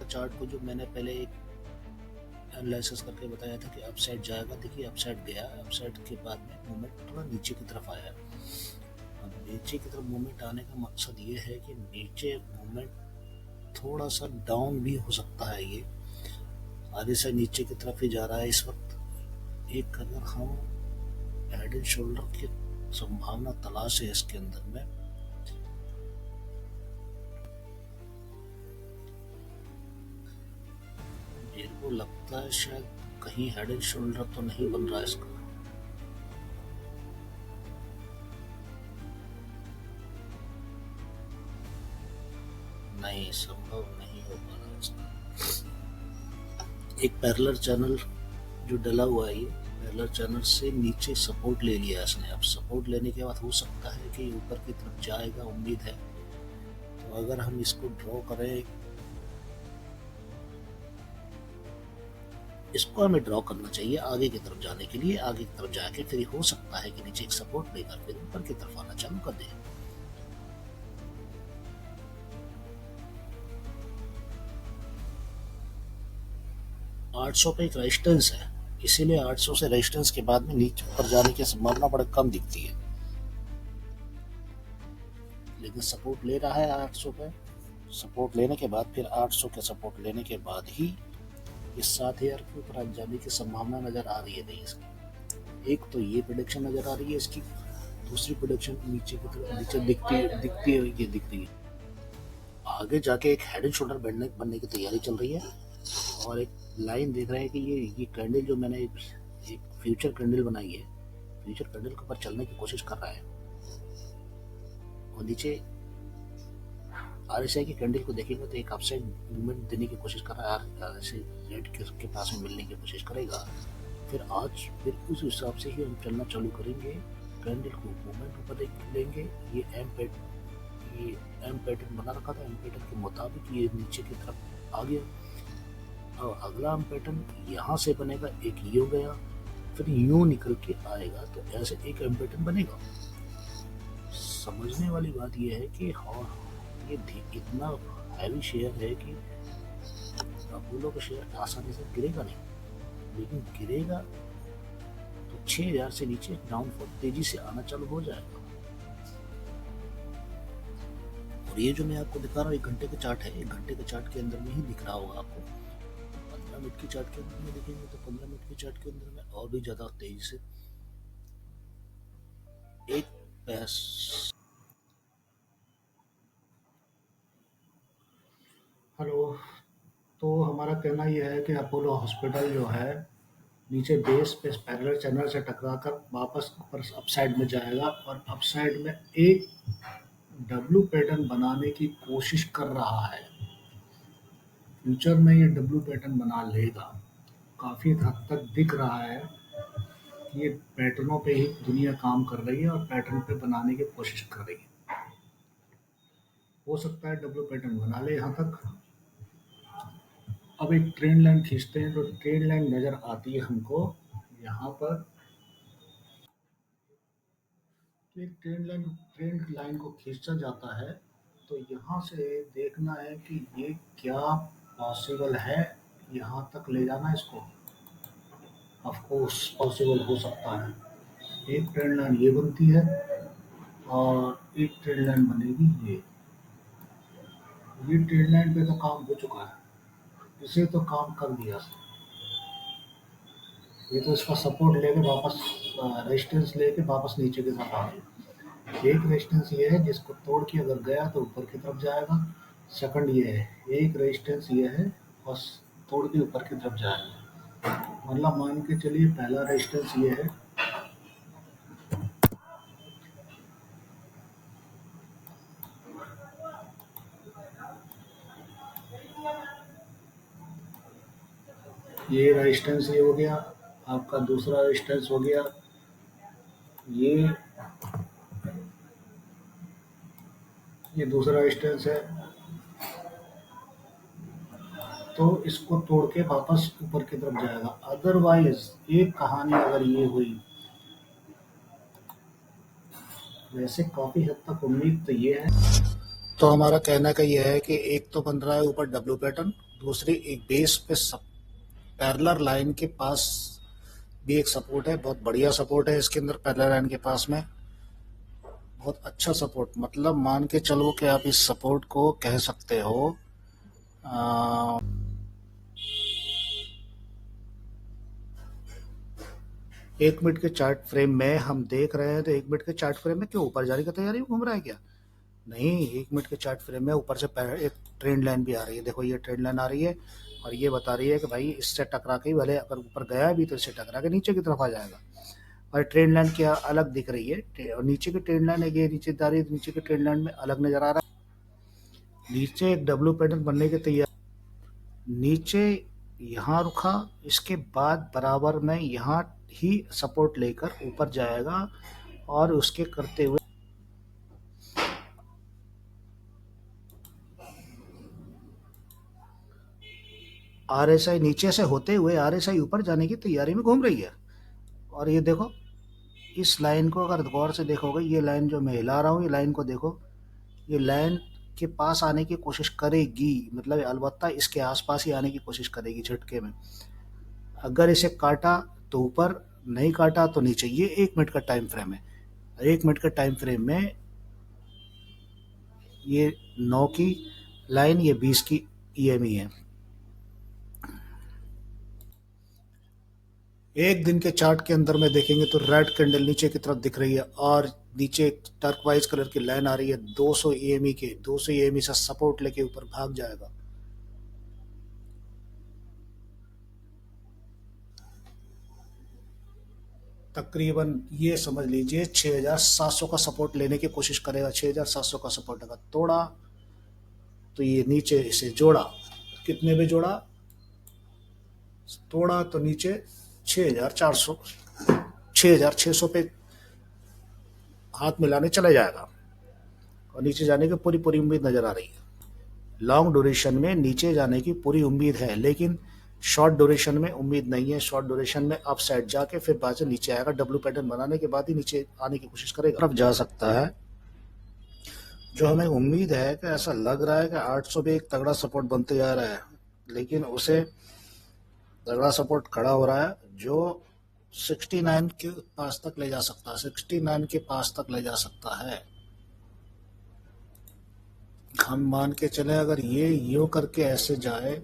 Chart को जो मैंने पहले एक एनालिसिस करके बताया था कि अपसाइड जाएगा, देखिए अपसाइड गया, अपसाइड के बाद में मूवमेंट थोड़ा नीचे की तरफ आया। अब नीचे की तरफ मूवमेंट आने का मकसद ये है कि नीचे मूवमेंट थोड़ा सा डाउन भी हो सकता है, ये आगे से नीचे की तरफ ही जा रहा है इस वक्त। एक अगर हम हेड एंड शोल्डर की संभावना तलाश है इसके अंदर में, मेरे को लगता है शायद कहीं हेड एंड शोल्डर तो नहीं बन रहा है इसका। नहीं, संभव नहीं हो पा रहा इसका। एक पैरेलल चैनल जो डला हुआ है, ये पैरेलल चैनल से नीचे सपोर्ट ले लिया इसने। अब सपोर्ट लेने के बाद हो सकता है कि ऊपर की तरफ जाएगा, उम्मीद है। तो अगर हम इसको ड्रॉ करें, इसको हमें ड्रॉ करना चाहिए आगे की तरफ जाने के लिए। आगे की तरफ जाके फिर हो सकता है कि नीचे एक सपोर्ट लेकर फिर ऊपर की तरफ आना चालू कर दे। $800 पे एक रेजिस्टेंस है, इसीलिए 800 से रेजिस्टेंस के बाद में नीचे ऊपर जाने की संभावना बड़ी कम दिखती है, लेकिन सपोर्ट ले रहा है 800 पे। सपोर्ट लेने के बाद फिर 800 के सपोर्ट लेने के बाद ही इस 7000 के ऊपर जाने की संभावना नजर आ रही है। नहीं, इसकी एक तो ये प्रेडिक्शन नजर आ रही है इसकी, दूसरी प्रेडिक्शन नीचे की तरफ नीचे दिखती है, ये दिख रही है। आगे जाके एक हेड एंड शोल्डर बनने की तैयारी चल रही है, और एक लाइन देख रहे हैं कि ये कैंडल जो मैंने एक फ्यूचर कैंडल बनाई है, फ्यूचर कैंडल के ऊपर चलने की कोशिश कर रहा है। और नीचे RSI की कैंडल को देखेंगे तो एक अपसाइड मूवमेंट देने की कोशिश कर रहा है, RSI रेड के पास में मिलने की कोशिश करेगा। फिर उस हिसाब से ही हम चलना चालू करेंगे। कैंडल को मूवमेंट ऊपर लेंगे। ये एम पैटर्न बना रखा था, एम पैटर्न के मुताबिक ये नीचे की तरफ आ गया। और अगला एम पैटर्न यहाँ से बनेगा, एक यूं गया, फिर यूं निकल के आएगा, तो ऐसे एक एम पैटर्न बनेगा। समझने वाली बात यह है कि हाँ, ये इतना हैवी शेयर है कि अपोलो का शेयर आसानी से गिरेगा नहीं, लेकिन गिरेगा तो 6000 से नीचे डाउनफॉल तेजी से आना चालू हो जाएगा। और ये जो मैं आपको दिखा रहा हूँ, एक घंटे का चार्ट है, एक घंटे के चार्ट के अंदर में ही दिख रहा होगा आपको। 15 मिनट की चार्ट के अंदर में देखेंगे तो 15 मिनट के चार्ट के अंदर में और भी ज्यादा तेजी से एक हेलो, तो हमारा कहना यह है कि अपोलो हॉस्पिटल जो है नीचे बेस पे पैरेलल चैनल से टकराकर वापस ऊपर अपसाइड में जाएगा, और अपसाइड में एक डब्ल्यू पैटर्न बनाने की कोशिश कर रहा है। फ्यूचर में ये डब्ल्यू पैटर्न बना लेगा। काफ़ी हद तक दिख रहा है कि ये पैटर्नों पे ही दुनिया काम कर रही है और पैटर्न पे बनाने की कोशिश कर रही है। हो सकता है डब्ल्यू पैटर्न बना ले यहाँ तक। अब एक ट्रेंड लाइन खींचते हैं, तो ट्रेंड लाइन नज़र आती है हमको यहाँ पर। एक ट्रेंड लाइन को खींचा जाता है, तो यहाँ से देखना है कि ये क्या पॉसिबल है यहाँ तक ले जाना इसको। ऑफ कोर्स पॉसिबल हो सकता है। एक ट्रेंड लाइन ये बनती है और एक ट्रेंड लाइन बनेगी ये ट्रेंड लाइन पे तो काम हो चुका है, इसे तो काम कर दिया। ये तो इसका सपोर्ट लेके वापस रेजिस्टेंस लेके वापस नीचे की तरफ आ गया। एक रेजिस्टेंस ये है जिसको तोड़ के अगर गया तो ऊपर की तरफ जाएगा। सेकंड ये है, एक रेजिस्टेंस ये है और तोड़ के ऊपर की तरफ जाएगा। मतलब मान के चलिए पहला रेजिस्टेंस ये है, ये रेजिस्टेंस ये हो गया, आपका दूसरा रेजिस्टेंस हो गया ये दूसरा रेजिस्टेंस है। तो इसको तोड़ के वापस ऊपर की तरफ जाएगा। अदरवाइज एक कहानी अगर ये हुई, वैसे काफी हद तक उम्मीद तो ये है। तो हमारा कहना का ये है कि एक तो बन रहा है ऊपर डब्ल्यू पैटर्न, दूसरी एक बेस पे पैरेलल लाइन के पास भी एक सपोर्ट है, बहुत बढ़िया सपोर्ट है इसके अंदर। पैरेलल लाइन के पास में बहुत अच्छा सपोर्ट, मतलब मान के चलो कि आप इस सपोर्ट को कह सकते हो 1 मिनट के चार्ट फ्रेम में हम देख रहे हैं। तो 1 मिनट के चार्ट फ्रेम में क्यों ऊपर जाने की तैयारी में घूम रहा है क्या? नहीं, 1 मिनट के चार्ट फ्रेम में ऊपर से एक ट्रेंड लाइन भी आ रही है। देखो ये ट्रेंड लाइन आ रही है और ये बता रही है कि भाई इससे टकरा के भले अगर ऊपर गया भी तो इससे टकरा के नीचे की तरफ आ जाएगा। और ट्रेंड लाइन क्या अलग दिख रही है, और नीचे की ट्रेंड लाइन है, ये नीचे जा रही है, नीचे की ट्रेंड लाइन में अलग नजर आ रहा है। नीचे एक डब्ल्यू पैटर्न बनने की तैयारी, नीचे यहाँ रुका, इसके बाद बराबर में यहाँ ही सपोर्ट लेकर ऊपर जाएगा और उसके करते हुए आरएसआई नीचे से होते हुए आरएसआई ऊपर जाने की तैयारी में घूम रही है। और ये देखो इस लाइन को अगर गौर से देखोगे, ये लाइन जो मैं हिला रहा हूँ, ये लाइन को देखो, ये लाइन के पास आने की कोशिश करेगी, मतलब अलबत्ता इसके आसपास ही आने की कोशिश करेगी झटके में। अगर इसे काटा तो ऊपर, नहीं काटा तो नीचे। ये 1 मिनट का टाइम फ्रेम है। 1 मिनट के टाइम फ्रेम में ये 9 की लाइन, ये 20 की ईएमई है। एक दिन के चार्ट के अंदर में देखेंगे तो रेड कैंडल नीचे की तरफ दिख रही है और नीचे टर्कवाइज कलर की लाइन आ रही है 200 ईएमई के। 200 ईएमई से सपोर्ट लेके ऊपर भाग जाएगा। तकरीबन ये समझ लीजिए 6700 का सपोर्ट लेने की कोशिश करेगा। 6700 का सपोर्ट अगर तोड़ा तो ये नीचे इसे जोड़ा, कितने में जोड़ा, तोड़ा तो नीचे 6400 6600 पे हाथ मिलाने चला जाएगा और नीचे जाने की पूरी पूरी उम्मीद नजर आ रही है। लॉन्ग ड्यूरेशन में नीचे जाने की पूरी उम्मीद है, लेकिन शॉर्ट ड्यूरेशन में उम्मीद नहीं है। शॉर्ट ड्यूरेशन में अप साइड जाके फिर बाद से नीचे आएगा, डब्ल्यू पैटर्न बनाने के बाद ही नीचे आने की कोशिश करेगा, तरफ जा सकता है। जो हमें उम्मीद है कि ऐसा लग रहा है कि 800 भी एक तगड़ा सपोर्ट बनते जा रहा है, लेकिन उसे तगड़ा सपोर्ट खड़ा हो रहा है जो 69 के पास तक ले जा सकता है। 69 के पास तक ले जा सकता है। हम मान के चले अगर ये यूं करके ऐसे जाए,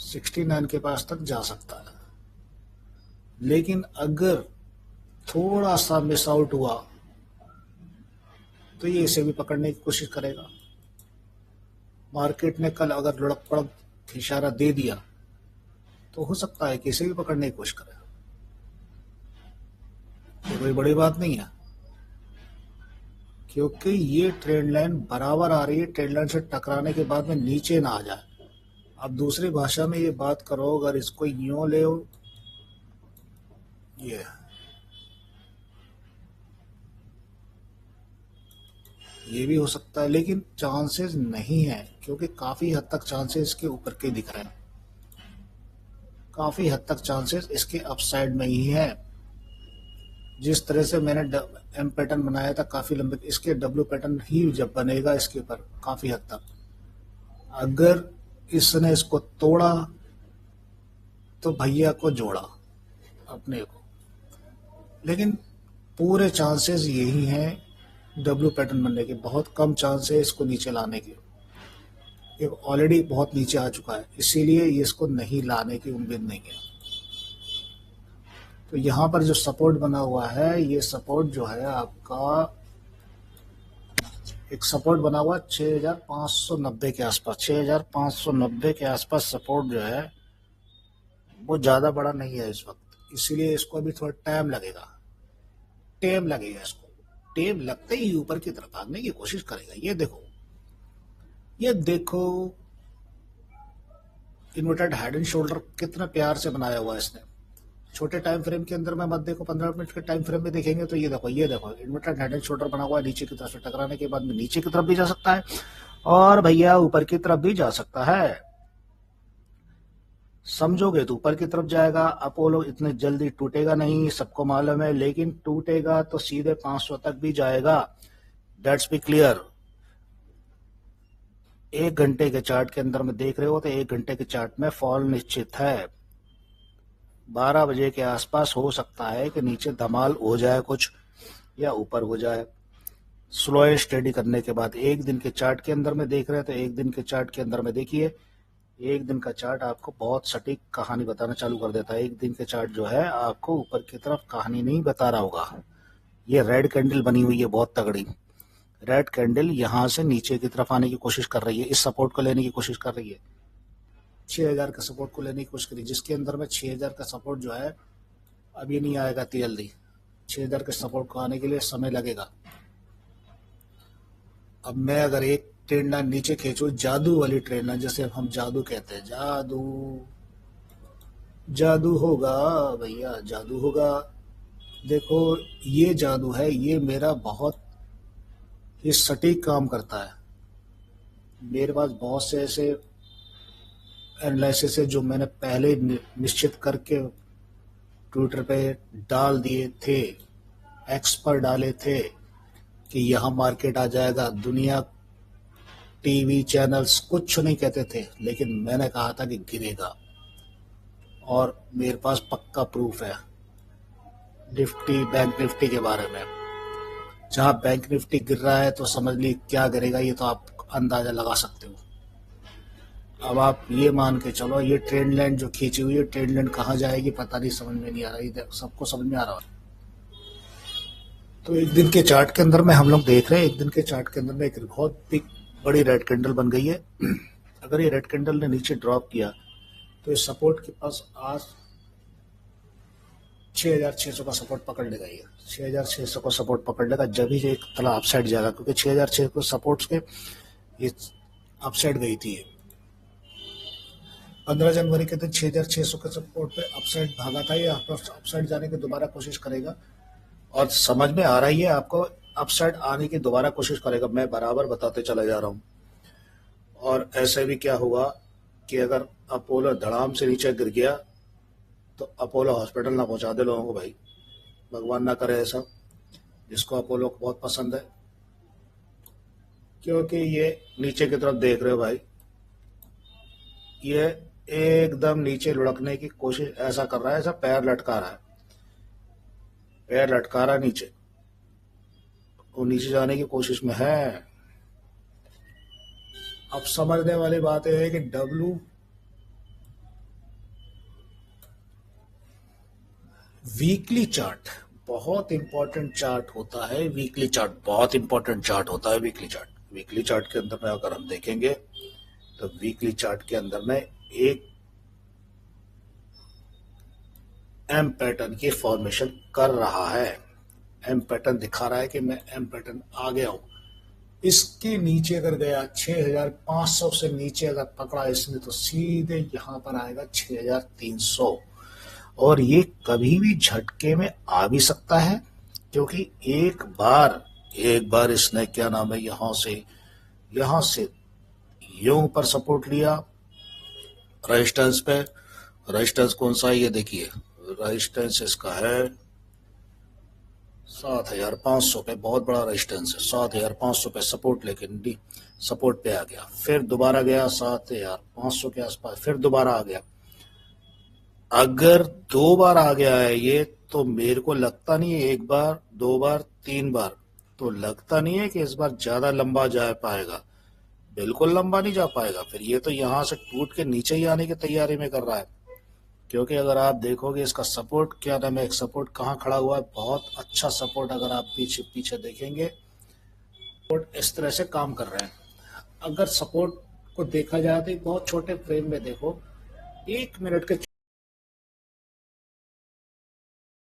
सिक्सटी नाइन के पास तक जा सकता है। लेकिन अगर थोड़ा सा मिस आउट हुआ तो ये इसे भी पकड़ने की कोशिश करेगा। मार्केट ने कल अगर लुढ़क पड़क इशारा दे दिया तो हो सकता है कि इसे भी पकड़ने की कोशिश करेगा। ये कोई बड़ी बात नहीं है, क्योंकि ये ट्रेंड लाइन बराबर आ रही है। ट्रेंड लाइन से टकराने के बाद में नीचे ना आ जाए। अब दूसरी भाषा में ये बात करो, अगर इसको यूं ले, ये भी हो सकता है, लेकिन चांसेस नहीं है, क्योंकि काफी हद तक चांसेस इसके ऊपर के दिख रहे हैं। काफी हद तक चांसेस इसके अपसाइड में ही है। जिस तरह से मैंने एम पैटर्न बनाया था काफी लंबे, इसके डब्ल्यू पैटर्न ही जब बनेगा इसके ऊपर काफी हद तक। अगर इसने इसको तोड़ा तो भैया को जोड़ा अपने को, लेकिन पूरे चांसेस यही हैं डब्ल्यू पैटर्न बनने के। बहुत कम चांस है इसको नीचे लाने के। ये ऑलरेडी बहुत नीचे आ चुका है, इसीलिए इसको नहीं लाने की उम्मीद नहीं है। तो यहाँ पर जो सपोर्ट बना हुआ है, ये सपोर्ट जो है आपका एक सपोर्ट बना हुआ 6590 के आसपास। 6590 के आसपास सपोर्ट जो है वो ज़्यादा बड़ा नहीं है इस वक्त, इसीलिए इसको अभी थोड़ा टाइम लगेगा। टाइम लगेगा इसको। टाइम लगते ही ऊपर की तरफ भागने की कोशिश करेगा। ये देखो, ये देखो इन्वर्टेड हेड एंड शोल्डर कितना प्यार से बनाया हुआ है इसने। छोटे टाइम फ्रेम के अंदर में मत देखो, 15 मिनट के टाइम फ्रेम में देखेंगे तो ये देखो इन्वर्टेड हेड एंड शोल्डर बना हुआ है। नीचे की तरफ से टकराने के बाद में नीचे की तरफ भी जा सकता है और भैया ऊपर की तरफ भी जा सकता है। समझोगे तो ऊपर की तरफ जाएगा। अपोलो इतने जल्दी टूटेगा नहीं, सबको मालूम है, लेकिन टूटेगा तो सीधे 500 तक भी जाएगा। That's B clear. 1 घंटे के चार्ट के अंदर में देख रहे हो तो 1 घंटे के चार्ट में फॉल निश्चित है। 12 बजे के आसपास हो सकता है कि नीचे धमाल हो जाए कुछ या ऊपर हो जाए। स्लो एंड स्टडी करने के बाद 1 दिन के चार्ट के अंदर में देख रहे हैं तो 1 दिन के चार्ट के अंदर में देखिए, 1 दिन का चार्ट आपको बहुत सटीक कहानी बताना चालू कर देता है। 1 दिन के चार्ट जो है आपको ऊपर की तरफ कहानी नहीं बता रहा होगा। ये रेड कैंडल बनी हुई है बहुत तगड़ी। रेड कैंडल यहां से नीचे की तरफ आने की कोशिश कर रही है, इस सपोर्ट को लेने की कोशिश कर रही है, 6000 का सपोर्ट को लेने की कोशिश करी, जिसके अंदर में 6000 का सपोर्ट जो है अभी नहीं आएगा इतनी जल्दी। 6000 के सपोर्ट को आने के लिए समय लगेगा। अब मैं अगर एक ट्रेंड लाइन नीचे खींचू, जादू वाली ट्रेंड लाइन, जैसे हम जादू कहते हैं, जादू जादू होगा भैया, जादू होगा। देखो ये जादू है, ये मेरा बहुत ही सटीक काम करता है। मेरे पास बहुत से ऐसे एनालिसिस है जो मैंने पहले निश्चित करके ट्विटर पे डाल दिए थे, एक्स पर डाले थे कि यहाँ मार्केट आ जाएगा। दुनिया टीवी चैनल्स कुछ नहीं कहते थे, लेकिन मैंने कहा था कि गिरेगा, और मेरे पास पक्का प्रूफ है। निफ्टी, बैंक निफ्टी के बारे में, जहां बैंक निफ्टी गिर रहा है तो समझ ली क्या गिरेगा, ये तो आप अंदाजा लगा सकते हो। अब आप ये मान के चलो, ये ट्रेंड लाइन जो खींची हुई है, ट्रेंड लाइन कहाँ जाएगी पता नहीं, समझ में नहीं आ रहा है। सबको समझ में आ रहा है। तो 1 दिन के चार्ट के अंदर में हम लोग देख रहे हैं, 1 दिन के चार्ट के अंदर में एक बहुत बड़ी रेड कैंडल बन गई है। अगर ये रेड कैंडल ने नीचे ड्रॉप किया तो इस सपोर्ट के पास आज 6600 का सपोर्ट पकड़ लेगा। ये 6600 का सपोर्ट पकड़ लेगा, जब ही एक तला अपसाइड जाएगा, क्योंकि 6600 को सपोर्ट्स के ये अपसाइड गई थी। 15 जनवरी के दिन 6600 के सपोर्ट पे अपसाइड भागा था, ये अपसाइड जाने की दोबारा कोशिश करेगा, और समझ में आ रही है आपको, अपसाइड आने की दोबारा कोशिश करेगा। मैं बराबर बताते चला जा रहा हूँ। और ऐसे भी क्या हुआ कि अगर अपोलो धड़ाम से नीचे गिर गया तो अपोलो हॉस्पिटल ना पहुंचा दे लोगों को भाई, भगवान ना करे ऐसा, जिसको अपोलो को बहुत पसंद है। क्योंकि ये नीचे की तरफ देख रहे हो भाई, ये एकदम नीचे लुढ़कने की कोशिश ऐसा कर रहा है, ऐसा पैर लटका रहा है, पैर लटका रहा है नीचे, वो नीचे जाने की कोशिश में है। अब समझने वाली बात यह है कि वीकली चार्ट बहुत इंपॉर्टेंट चार्ट होता है। वीकली चार्ट बहुत इंपॉर्टेंट चार्ट होता है। वीकली चार्ट के अंदर में अगर हम देखेंगे तो वीकली चार्ट के अंदर में एक एम पैटर्न की फॉर्मेशन कर रहा है। एम पैटर्न दिखा रहा है कि मैं एम पैटर्न आ गया हूं। इसके नीचे अगर गया 6500 से नीचे अगर पकड़ा इसने तो सीधे यहां पर आएगा 6300, और ये कभी भी झटके में आ भी सकता है, क्योंकि एक बार इसने क्या नाम है यहां से यूं पर सपोर्ट लिया रेजिस्टेंस पे। रेजिस्टेंस कौन सा है ये देखिए, रेजिस्टेंस इसका है 7500 पे, बहुत बड़ा रेजिस्टेंस है 7500 पे सपोर्ट, लेकिन सपोर्ट पे आ गया, फिर दोबारा गया 7500 के आसपास, फिर दोबारा आ गया। अगर 2 बार आ गया है ये, तो मेरे को लगता नहीं है 1 बार 2 बार 3 बार, तो लगता नहीं है कि इस बार ज्यादा लंबा जा पाएगा, बिल्कुल लंबा नहीं जा पाएगा। फिर ये तो यहां से टूट के नीचे ही आने की तैयारी में कर रहा है। क्योंकि अगर आप देखोगे इसका सपोर्ट क्या नाम है, एक सपोर्ट कहाँ खड़ा हुआ है, बहुत अच्छा सपोर्ट, अगर आप पीछे देखेंगे सपोर्ट इस तरह से काम कर रहे हैं। अगर सपोर्ट को देखा जाए तो बहुत छोटे फ्रेम में देखो, 1 मिनट के